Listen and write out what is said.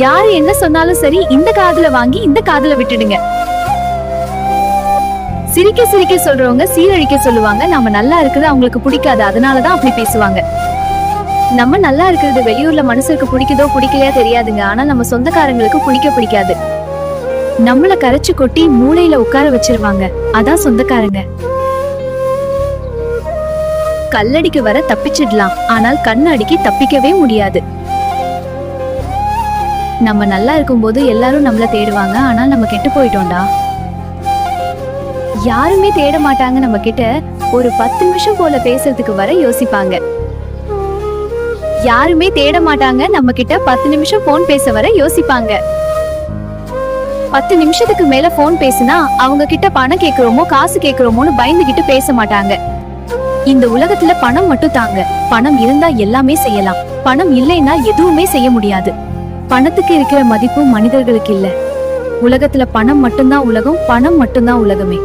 யாரு என்ன சொன்னாலும் சரி, இந்த காதுல வாங்கி இந்த காதுல விட்டுடுங்க. சிரிக்க சிரிக்க சொல்றவங்க சீரழிக்க சொல்லுவாங்க. நாம நல்லா இருக்கிறது அவங்களுக்கு பிடிக்காது, அதனாலதான் அப்படி பேசுவாங்க. நம்ம நல்லா இருக்கிறது வெளியூர்ல மனசுக்கு பிடிக்குதோ பிடிக்கலையா தெரியாதுங்க. ஆனா நம்ம சொந்தக்காரங்களுக்கு பிடிக்காது. நம்மள கரைச்சு கொட்டி மூளையில உட்கார வச்சிருவாங்க. அதான் சொந்தக்காரங்க. கல்லடிக்கு வர தப்பிச்சிடலாம், ஆனால் கண் அடிக்கி தப்பிக்கவே முடியாது. நம்ம நல்லா இருக்கும்போது எல்லாரும் நம்மள தேடுவாங்க. ஆனா நம்ம கெட்டு போயிட்டோம்டா, யாருமே தேட மாட்டாங்க. நம்ம கிட்ட ஒரு 10 நிமிஷம் போல பேசுறதுக்கு வர யோசிப்பாங்க. யாருமே தேட மாட்டாங்க. நம்ம கிட்ட 10 நிமிஷம் போன் பேச வர யோசிப்பாங்க. 10 நிமிஷத்துக்கு மேல போன் பேசினா அவங்க கிட்ட பணம் கேக்குறோமோ காசு கேக்குறோமோன்னு பயந்துகிட்டு பேச மாட்டாங்க. இந்த உலகத்துல பணம் மட்டும் தாங்க. பணம் இருந்தா எல்லாமே செய்யலாம், பணம் இல்லைன்னா எதுவுமே செய்ய முடியாது. பணத்துக்கு இருக்கிற மதிப்பு மனிதர்களுக்கு இல்ல. உலகத்துல பணம் மட்டும்தான் உலகம், பணம் மட்டும்தான் உலகமே.